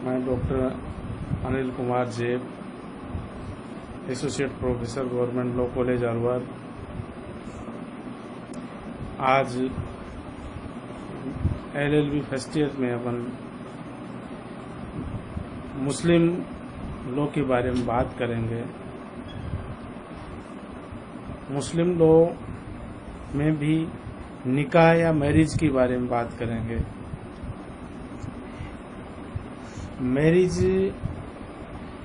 मैं डॉक्टर अनिल कुमार जेब, associate professor, government law college Alwar. आज LLB फर्स्ट ईयर में अपन मुस्लिम लॉ के बारे में बात करेंगे। मुस्लिम लॉ में भी निकाह या मैरिज के बारे में बात करेंगे। मैरिज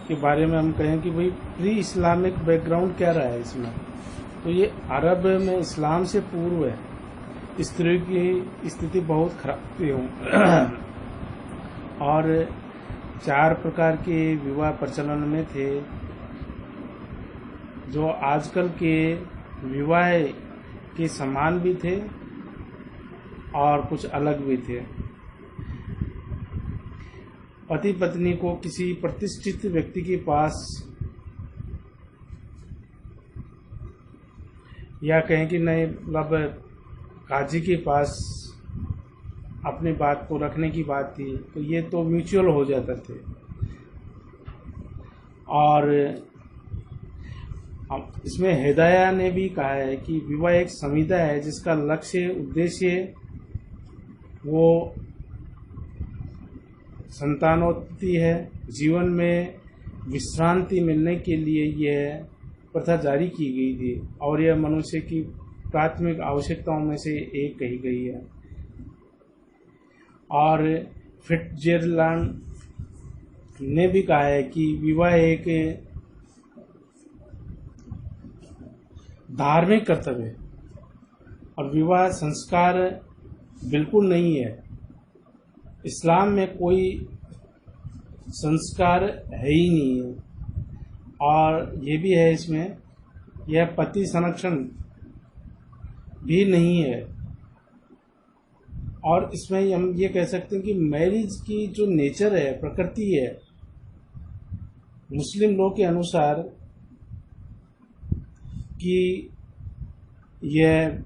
के बारे में हम कहें कि भाई प्री इस्लामिक बैकग्राउंड क्या रहा है इसमें, तो ये अरब में इस्लाम से पूर्व है स्त्री की स्थिति बहुत खराब थी और 4 प्रकार के विवाह प्रचलन में थे, जो आजकल के विवाह के समान भी थे और कुछ अलग भी थे। पति पत्नी को किसी प्रतिष्ठित व्यक्ति के पास या कहें कि नहीं मतलब काजी के पास अपनी बात को रखने की बात थी, तो ये तो म्यूचुअल हो जाते थे। और इसमें हिदाया ने भी कहा है कि विवाह एक संविदा है जिसका लक्ष्य उद्देश्य वो संतानोत्पत्ति है। जीवन में विश्रांति मिलने के लिए यह प्रथा जारी की गई थी और यह मनुष्य की प्राथमिक आवश्यकताओं में से एक कही गई है। और फिट्जरलैंड ने भी कहा है कि विवाह एक धार्मिक कर्तव्य है और विवाह संस्कार बिल्कुल नहीं है। इस्लाम में कोई संस्कार है ही नहीं है। और ये भी है इसमें, यह पति संरक्षण भी नहीं है। और इसमें हम ये कह सकते हैं कि मैरिज की जो नेचर है, प्रकृति है, मुस्लिम लॉ के अनुसार कि यह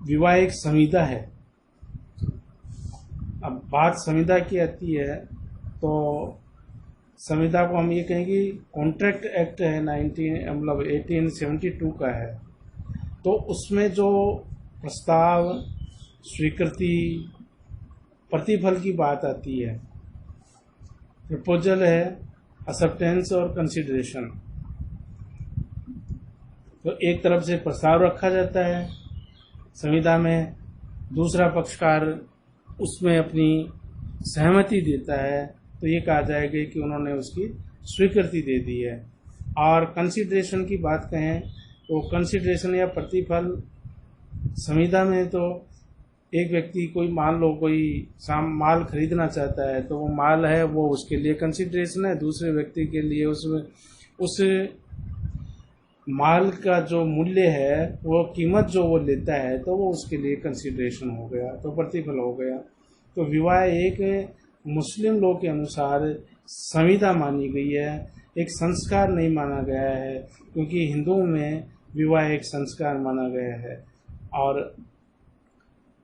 विवाह एक संविदा है। अब बात संविदा की आती है तो संविदा को हम ये कहेंगे कॉन्ट्रैक्ट एक्ट है 1872 का है। तो उसमें जो प्रस्ताव, स्वीकृति, प्रतिफल की बात आती है, प्रपोजल है, एक्सेप्टेंस और कंसिडरेशन। तो एक तरफ से प्रस्ताव रखा जाता है संविदा में, दूसरा पक्षकार उसमें अपनी सहमति देता है, तो ये कहा जाएगा कि उन्होंने उसकी स्वीकृति दे दी है। और कंसिडरेशन की बात कहें तो कंसिडरेशन या प्रतिफल संविदा में तो एक व्यक्ति कोई मान लो कोई माल खरीदना चाहता है, तो वो माल है वो उसके लिए कंसिडरेशन है। दूसरे व्यक्ति के लिए उस माल का जो मूल्य है, वो कीमत जो वो लेता है, तो वो उसके लिए कंसिडरेशन हो गया, तो प्रतिफल हो गया। तो विवाह एक मुस्लिम लॉ के अनुसार संविदा मानी गई है, एक संस्कार नहीं माना गया है, क्योंकि हिंदुओं में विवाह एक संस्कार माना गया है। और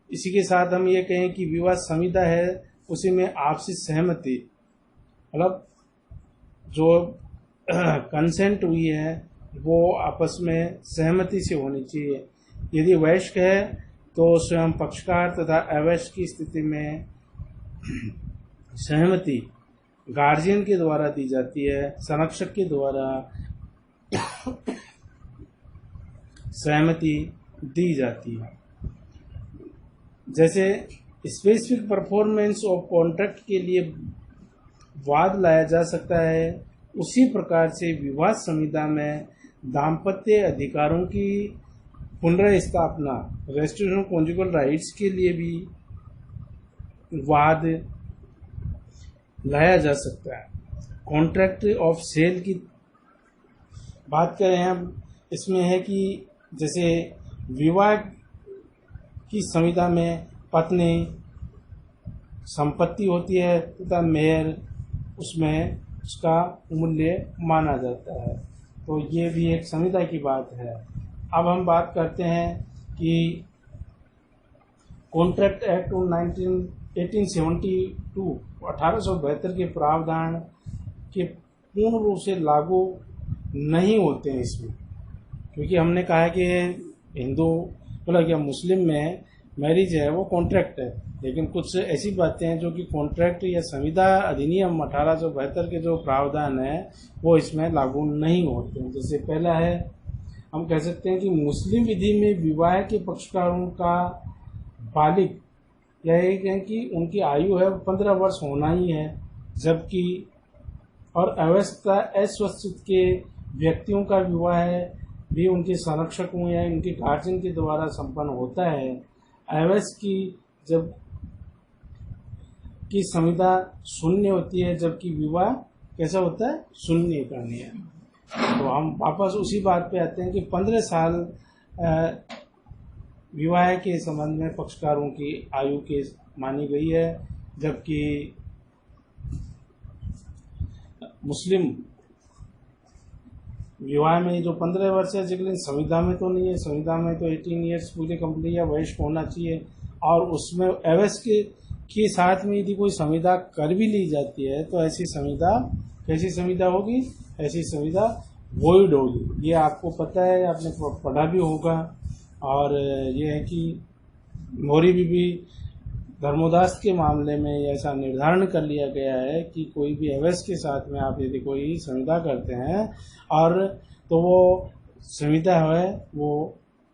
इसी के साथ हम ये कहें कि विवाह संविदा है, उसी में आपसी सहमति, मतलब जो कंसेंट हुई है वो आपस में सहमति से होनी चाहिए। यदि वयस्क है तो स्वयं पक्षकार तथा अवयस्क की स्थिति में सहमति गार्जियन के द्वारा दी जाती है, संरक्षक के द्वारा सहमति दी जाती है। जैसे स्पेसिफिक परफॉर्मेंस ऑफ कॉन्ट्रैक्ट के लिए वाद लाया जा सकता है, उसी प्रकार से विवाह संविदा में दाम्पत्य अधिकारों की पुनर्स्थापना, रेस्टोरेशन कॉन्जुगल राइट्स के लिए भी वाद लाया जा सकता है। कॉन्ट्रैक्ट ऑफ सेल की बात करें हम, इसमें है कि जैसे विवाह की संविदा में पत्नी संपत्ति होती है तथा मेहर उसमें उसका मूल्य माना जाता है, तो ये भी एक संविदा की बात है। अब हम बात करते हैं कि कॉन्ट्रैक्ट एक्ट 1872 1872 के प्रावधान के पूर्ण रूप से लागू नहीं होते हैं इसमें, क्योंकि हमने कहा कि हिंदू मतलब क्या मुस्लिम में मैरिज है वो कॉन्ट्रैक्ट है, लेकिन कुछ ऐसी बातें हैं जो कि कॉन्ट्रैक्ट या संविदा अधिनियम 1872 के जो प्रावधान है वो इसमें लागू नहीं होते हैं। जैसे पहला है, हम कह सकते हैं कि मुस्लिम विधि में विवाह के पक्षकारों का बालिग या एक है कि उनकी आयु है 15 वर्ष होना ही है, जबकि और अवस्था अस्वस्थित के व्यक्तियों का विवाह भी उनके संरक्षकों या उनके गार्जियन के द्वारा संपन्न होता है। अवश्य की जब की संविदा शून्य होती है, जबकि विवाह कैसा होता है, शून्य करनी है। तो हम वापस उसी बात पे आते हैं कि 15 साल विवाह के संबंध में पक्षकारों की आयु के मानी गई है, जबकि मुस्लिम विवाह में जो 15 वर्ष है, लेकिन संविधा में तो नहीं है। संविधा में तो 18 ईयर्स पूरे कंप्लीट या वयस्क होना चाहिए, और उसमें अवश्य के साथ में यदि कोई संविदा कर भी ली जाती है तो ऐसी संविदा कैसी संविदा होगी, ऐसी संविदा वॉइड होगी। ये आपको पता है, आपने पढ़ा भी होगा। और ये है कि मौरी बीबी धर्मोदास के मामले में ऐसा निर्धारण कर लिया गया है कि कोई भी अवश्य के साथ में आप यदि कोई संविदा करते हैं और तो वो संविदा है वो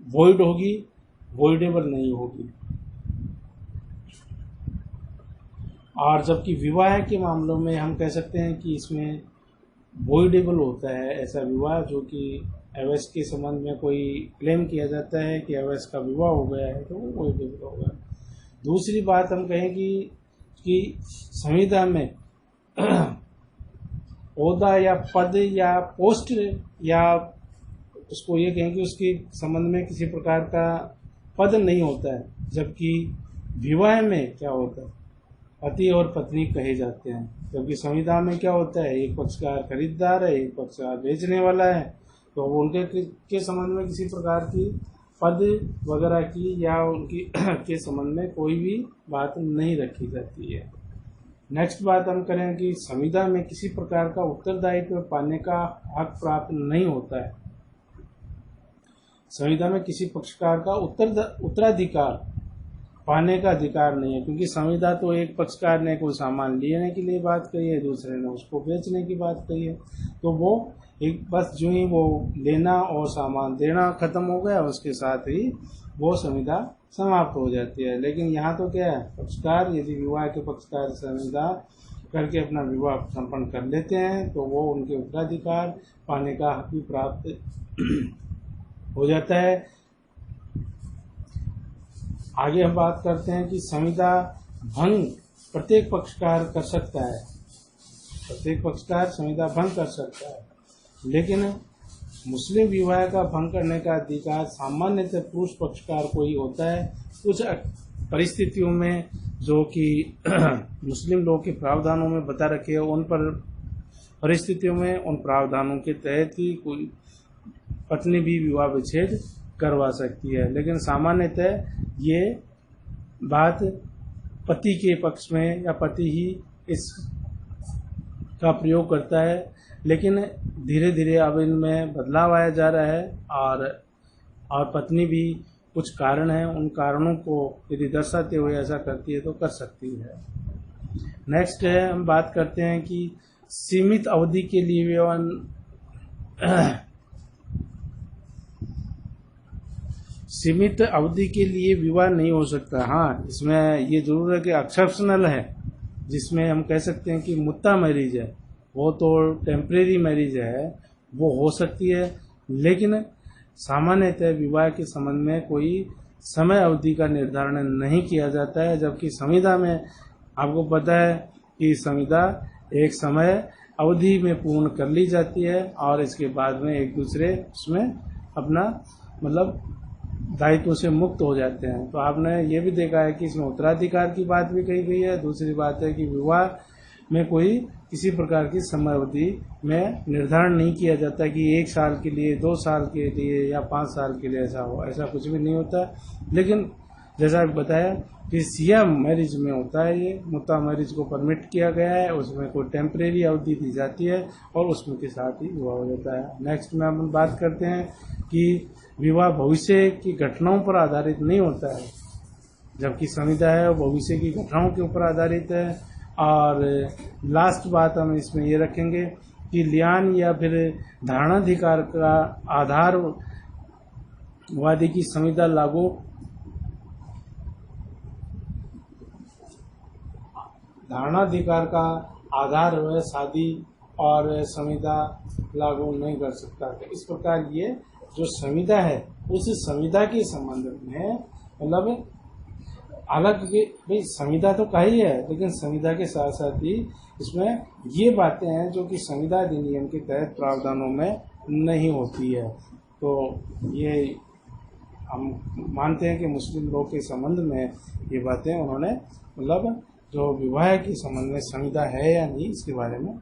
वॉइड होगी, वॉइडेबल नहीं होगी। और जबकि विवाह के मामलों में हम कह सकते हैं कि इसमें वॉइडेबल होता है ऐसा विवाह जो कि अवश्य के संबंध में कोई क्लेम किया जाता है कि अवश्य का विवाह हो गया है तो वो वॉइडेबल होगा। दूसरी बात हम कहें कि संविदा में ओहदा या पद या पोस्ट या उसको ये कहें कि उसके संबंध में किसी प्रकार का पद नहीं होता है, जबकि विवाह में क्या होता है, पति और पत्नी कहे जाते हैं। जबकि संविदा में क्या होता है, एक पक्षकार खरीदार है, एक पक्षकार बेचने वाला है, तो वो उनके के संबंध में किसी प्रकार की पद वगैरह की या उनकी के संबंध में कोई भी बात नहीं रखी जाती है। नेक्स्ट बात हम करें कि संविदा में किसी प्रकार का उत्तरदायित्व पाने का हक प्राप्त नहीं होता है। संविदा में किसी पक्षकार का उत्तराधिकार पाने का अधिकार नहीं है, क्योंकि संविदा तो एक पक्षकार ने कोई सामान लेने के लिए बात कही है, दूसरे ने उसको बेचने की बात कही है, तो वो एक बस जो ही वो लेना और सामान देना खत्म हो गया, उसके साथ ही वो संविदा समाप्त हो जाती है। लेकिन यहाँ तो क्या है, पक्षकार यदि विवाह के पक्षकार संविदा करके अपना विवाह संपन्न कर लेते हैं तो वो उनके उत्तराधिकार पाने का हक भी प्राप्त हो जाता है। आगे हम बात करते हैं कि संविदा भंग प्रत्येक पक्षकार कर सकता है, प्रत्येक पक्षकार संविदा भंग कर सकता है, लेकिन मुस्लिम विवाह का भंग करने का अधिकार सामान्यतः पुरुष पक्षकार को ही होता है। कुछ परिस्थितियों में जो कि मुस्लिम लोग के प्रावधानों में बता रखे हैं, उन पर परिस्थितियों में उन प्रावधानों के तहत ही कोई पत्नी भी विवाह विच्छेद करवा सकती है, लेकिन सामान्यतः ये बात पति के पक्ष में या पति ही इस का प्रयोग करता है। लेकिन धीरे धीरे अब इनमें बदलाव आया जा रहा है और पत्नी भी कुछ कारण हैं, उन कारणों को यदि दर्शाते हुए ऐसा करती है तो कर सकती है। नेक्स्ट है, हम बात करते हैं कि सीमित अवधि के लिए सीमित अवधि के लिए विवाह नहीं हो सकता। हाँ, इसमें ये जरूर है कि एक्सेप्शनल है, जिसमें हम कह सकते हैं कि मुत्ता मैरिज है, वो तो टेम्परेरी मैरिज है, वो हो सकती है, लेकिन सामान्यतः विवाह के संबंध में कोई समय अवधि का निर्धारण नहीं किया जाता है। जबकि संविदा में आपको पता है कि संविदा एक समय अवधि में पूर्ण कर ली जाती है और इसके बाद में एक दूसरे उसमें अपना मतलब दायित्व से मुक्त हो जाते हैं। तो आपने ये भी देखा है कि इसमें उत्तराधिकार की बात भी कही गई है। दूसरी बात है कि विवाह में कोई किसी प्रकार की समय अवधि में निर्धारण नहीं किया जाता कि 1 साल के लिए, 2 साल के लिए या 5 साल के लिए ऐसा हो, ऐसा कुछ भी नहीं होता। लेकिन जैसा बताया कि सिया मैरिज में होता है, ये मुत्ता मैरिज को परमिट किया गया है, उसमें कोई टेम्परेरी अवधि दी जाती है और उसमें के साथ ही विवाह हो जाता है। नेक्स्ट में हम बात करते हैं कि विवाह भविष्य की घटनाओं पर आधारित नहीं होता है, जबकि संविदा है वो भविष्य की घटनाओं के ऊपर आधारित है। और लास्ट बात हम इसमें ये रखेंगे कि लियान या फिर धारणाधिकार का आधार वादी की संविदा लागू धारणाधिकार का आधार है शादी और संविदा लागू नहीं कर सकता। तो इस प्रकार ये जो संविदा है उस संविदा के संबंध में मतलब अलग भाई संविदा तो का ही है, लेकिन संविदा के साथ साथ ही इसमें ये बातें हैं जो कि संविदा अधिनियम के तहत प्रावधानों में नहीं होती है। तो ये हम मानते हैं कि मुस्लिम लोग के संबंध में ये बातें उन्होंने मतलब जो विवाह के संबंध में संविदा है या नहीं इसके बारे में